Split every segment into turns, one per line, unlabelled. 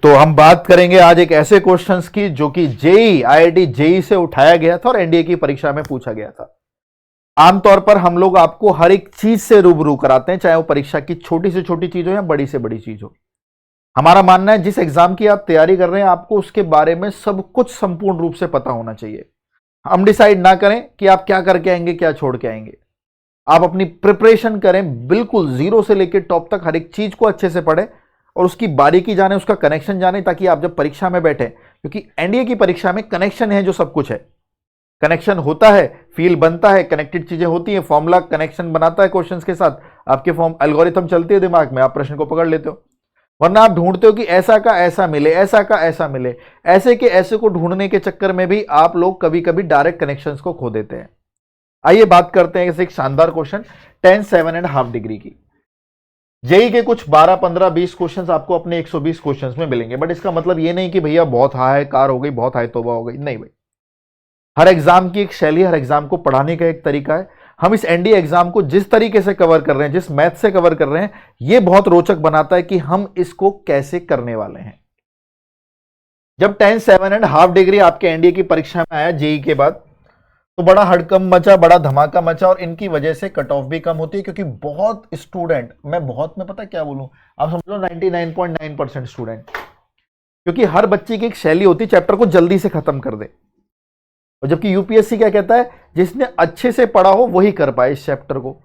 तो हम बात करेंगे आज एक ऐसे क्वेश्चंस की जो कि जेई आईआईटी जेई से उठाया गया था और एनडीए की परीक्षा में पूछा गया था। आमतौर पर हम लोग आपको हर एक चीज से रूबरू कराते हैं, चाहे वो परीक्षा की छोटी से छोटी चीज हो या बड़ी से बड़ी चीज हो। हमारा मानना है जिस एग्जाम की आप तैयारी कर रहे हैं आपको उसके बारे में सब कुछ संपूर्ण रूप से पता होना चाहिए। हम डिसाइड ना करें कि आप क्या करके आएंगे, क्या छोड़ के आएंगे। आप अपनी प्रिपरेशन करें, बिल्कुल जीरो से लेकर टॉप तक हर एक चीज को अच्छे से पढ़ें और उसकी बारीकी जाने, उसका कनेक्शन जाने, ताकि आप जब परीक्षा में बैठे, क्योंकि एनडीए की परीक्षा में कनेक्शन है जो सब कुछ है। कनेक्शन होता है, फील बनता है, कनेक्टेड चीजें होती हैं, फॉर्मूला कनेक्शन बनाता है क्वेश्चंस के साथ, आपके फॉर्म एल्गोरिथम चलती है दिमाग में, आप प्रश्न को पकड़ लेते हो। वरना आप ढूंढते हो कि ऐसा का ऐसा मिले, ऐसा का ऐसा मिले, ऐसे के ऐसे को ढूंढने के चक्कर में भी आप लोग कभी कभी डायरेक्ट कनेक्शंस को खो देते हैं। आइए बात करते हैं एक शानदार क्वेश्चन 10 7.5 डिग्री की। जेई के कुछ 12 15 20 क्वेश्चंस आपको अपने 120 क्वेश्चंस में मिलेंगे, बट इसका मतलब ये नहीं कि भैया बहुत हाई कार हो गई, बहुत हाई तोबा हो गई। नहीं भाई, हर एग्जाम की एक शैली, हर एग्जाम को पढ़ाने का एक तरीका है। हम इस एनडीए एग्जाम को जिस तरीके से कवर कर रहे हैं, जिस मैथ से कवर कर रहे हैं, यह बहुत रोचक बनाता है कि हम इसको कैसे करने वाले हैं। जब 10 7.5 डिग्री आपके एनडीए की परीक्षा में आया जेई के बाद, तो बड़ा हड़कंप मचा, बड़ा धमाका मचा और इनकी वजह से कट ऑफ भी कम होती है, क्योंकि बहुत स्टूडेंट, मैं पता क्या बोलूं, आप समझ लो 99.9% स्टूडेंट, क्योंकि हर बच्चे की एक शैली होती है चैप्टर को जल्दी से खत्म कर दे। और जबकि यूपीएससी क्या कहता है, जिसने अच्छे से पढ़ा हो वही कर पाए इस चैप्टर को।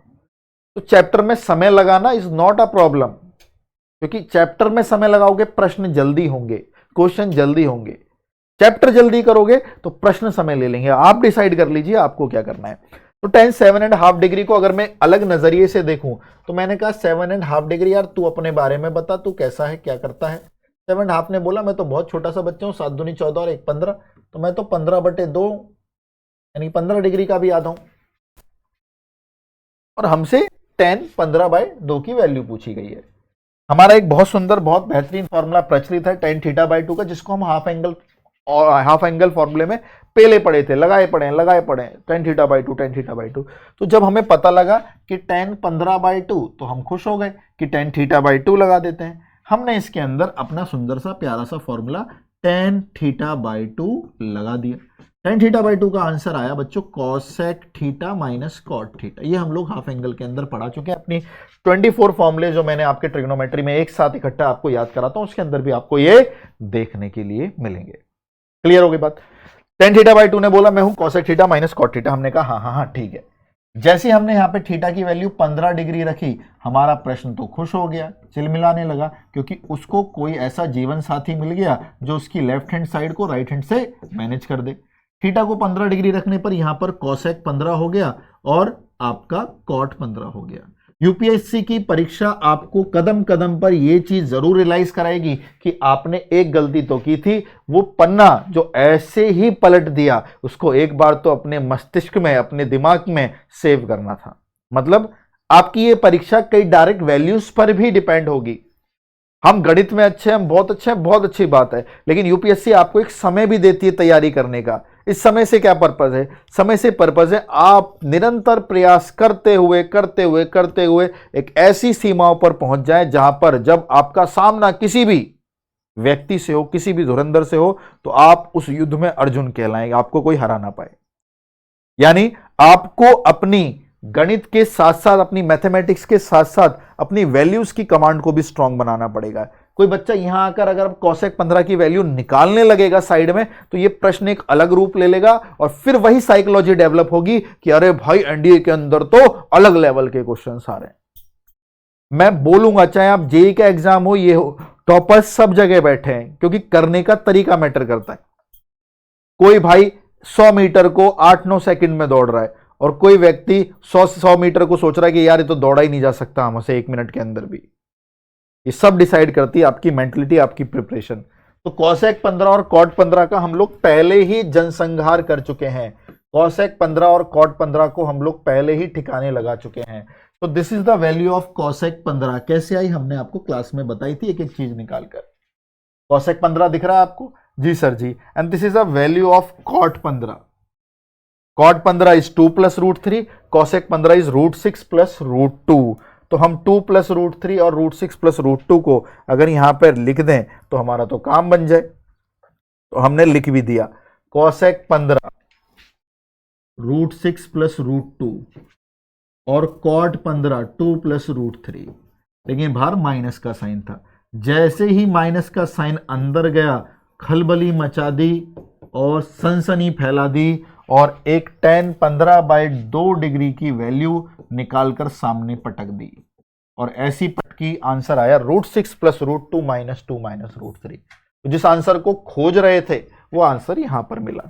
तो चैप्टर में समय लगाना इज नॉट अ प्रॉब्लम, क्योंकि चैप्टर में समय लगाओगे प्रश्न जल्दी होंगे, क्वेश्चन जल्दी होंगे। चैप्टर जल्दी करोगे तो प्रश्न समय ले लेंगे। आप डिसाइड कर लीजिए आपको क्या करना है। तो 10 7.5 डिग्री को अगर मैं अलग नजरिए से देखूं तो मैंने कहा 7.5 डिग्री, यार तू अपने बारे में बता, तू कैसा है, क्या करता है। 7.5 ने बोला मैं तो बहुत छोटा सा बच्चा हूं, 7 दूनी 14 और 1 15, तो मैं तो 15/2 यानी 15 डिग्री का भी आता हूं। और हमसे 10 15/2 की वैल्यू पूछी गई है। हमारा एक बहुत सुंदर, बहुत बेहतरीन फॉर्मूला प्रचलित है tan θ/2 का, जिसको हम हाफ एंगल फॉर्मूले में पहले पढ़े थे, लगाए पढ़े tan θ/2। तो जब हमें पता लगा कि tan 15/2, तो हम खुश हो गए कि tan θ/2 लगा देते हैं। हमने इसके अंदर अपना सुंदर सा प्यारा सा फॉर्मूला tan θ/2 लगा दिया। tan θ/2 का आंसर आया बच्चों cosec θ माइनस cot θ। ये हम लोग हाफ एंगल के अंदर पढ़ा चुके हैं। अपनी 24 फॉर्मूले जो मैंने आपके ट्रिग्नोमेट्री में एक साथ इकट्ठा आपको याद कराता हूं, उसके अंदर भी आपको ये देखने के लिए मिलेंगे। क्लियर हो गई बात। tan θ/2 ने बोला मैं हूं cosec θ माइनस cot θ। हमने कहा हाँ ठीक है। जैसे हमने यहां पे थीटा की वैल्यू 15 डिग्री रखी, हमारा प्रश्न तो खुश हो गया, चिलमिलाने लगा, क्योंकि उसको कोई ऐसा जीवन साथी मिल गया जो उसकी लेफ्ट हैंड साइड को राइट हैंड से मैनेज कर दे। थीटा को 15 डिग्री रखने पर यहां पर cosec 15 हो गया और आपका cot 15 हो गया। यूपीएससी की परीक्षा आपको कदम कदम पर यह चीज जरूर रियलाइज कराएगी कि आपने एक गलती तो की थी, वो पन्ना जो ऐसे ही पलट दिया उसको एक बार तो अपने मस्तिष्क में, अपने दिमाग में सेव करना था। मतलब आपकी ये परीक्षा कई डायरेक्ट वैल्यूज पर भी डिपेंड होगी। हम गणित में अच्छे हैं, हम बहुत अच्छे हैं, बहुत अच्छी बात है, लेकिन यूपीएससी आपको एक समय भी देती है तैयारी करने का। इस समय से क्या पर्पज है? समय से पर्पज है आप निरंतर प्रयास करते हुए एक ऐसी सीमाओं पर पहुंच जाएं जहां पर जब आपका सामना किसी भी व्यक्ति से हो, किसी भी धुरंधर से हो, तो आप उस युद्ध में अर्जुन कहलाएंगे, आपको कोई हरा ना पाए। यानी आपको अपनी गणित के साथ साथ, अपनी मैथमेटिक्स के साथ साथ अपनी वैल्यूज की कमांड को भी स्ट्रांग बनाना पड़ेगा। कोई बच्चा यहां आकर अगर cosec 15 की वैल्यू निकालने लगेगा साइड में, तो यह प्रश्न एक अलग रूप ले लेगा और फिर वही साइकोलॉजी डेवलप होगी कि अरे भाई एनडीए के अंदर तो अलग लेवल के क्वेश्चन आ रहे हैं। मैं बोलूंगा चाहे आप जेई का एग्जाम हो, ये हो, टॉपर्स सब जगह बैठे हैं, क्योंकि करने का तरीका मैटर करता है। कोई भाई 100 मीटर को 8-9 सेकंड में दौड़ रहा है और कोई व्यक्ति 100 मीटर को सोच रहा है कि यार ये तो दौड़ा ही नहीं जा सकता हमसे 1 मिनट के अंदर भी। ये सब डिसाइड करती है आपकी मेंटलिटी, आपकी प्रिपरेशन। तो cosec 15 और cot 15 का हम लोग पहले ही जनसंहार कर चुके हैं। cosec 15 और cot 15 को हम लोग पहले ही ठिकाने लगा चुके हैं। तो this is the value of cosec 15। कैसे आई हमने आपको क्लास में बताई थी, एक एक चीज निकालकर। cosec 15 दिख रहा है आपको? जी सर जी। And this is the value of cot 15। cot 15 is 2 + √3, cosec 15 is √6 + √2। तो हम 2 प्लस रूट 3 और रूट 6 प्लस रूट 2 को अगर यहां पर लिख दें तो हमारा तो काम बन जाए। तो हमने लिख भी दिया कोसेक 15 रूट 6 प्लस रूट 2 और कॉट 15 2 प्लस रूट 3। लेकिन बाहर माइनस का साइन था, जैसे ही माइनस का साइन अंदर गया खलबली मचा दी और सनसनी फैला दी और एक tan 15/2 डिग्री की वैल्यू निकालकर सामने पटक दी और ऐसी पटकी आंसर आया root 6 plus root 2 minus 2 minus root 3। तो जिस आंसर को खोज रहे थे वो आंसर यहां पर मिला।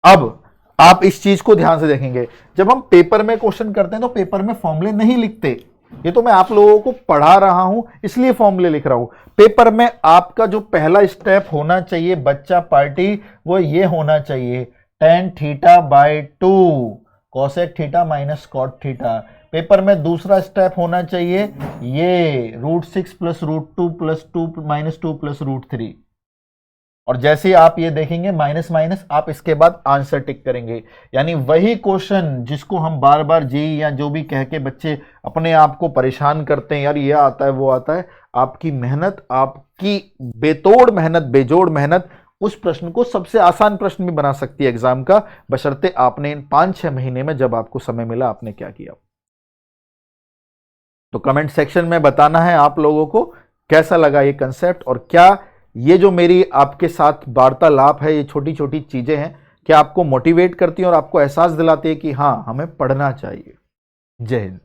अब आप इस चीज को ध्यान से देखेंगे, जब हम पेपर में क्वेश्चन करते हैं तो पेपर में फॉर्मूले नहीं लिखते। ये तो मैं आप लोगों को पढ़ा रहा हूं इसलिए फॉर्मूले लिख रहा हूं। पेपर में आपका जो पहला स्टेप होना चाहिए बच्चा पार्टी, वो ये होना चाहिए tan θ/2 cosec theta minus cot theta. Paper में दूसरा स्टेप होना चाहिए ये root 6 plus root 2 plus 2 minus 2 plus root 3। और जैसे आप ये देखेंगे माइनस माइनस, आप इसके बाद आंसर टिक करेंगे। यानी वही क्वेश्चन जिसको हम बार बार जी या जो भी कह के बच्चे अपने आप को परेशान करते हैं, यार ये आता है वो आता है, आपकी मेहनत, आपकी बेतोड़ मेहनत, बेजोड़ मेहनत उस प्रश्न को सबसे आसान प्रश्न भी बना सकती है एग्जाम का, बशर्ते आपने इन 5-6 महीने में जब आपको समय मिला आपने क्या किया। तो कमेंट सेक्शन में बताना है आप लोगों को कैसा लगा ये कंसेप्ट, और क्या ये जो मेरी आपके साथ वार्तालाप है, ये छोटी छोटी चीजें हैं, क्या आपको मोटिवेट करती हैं और आपको एहसास दिलाती है कि हाँ हमें पढ़ना चाहिए। जय हिंद।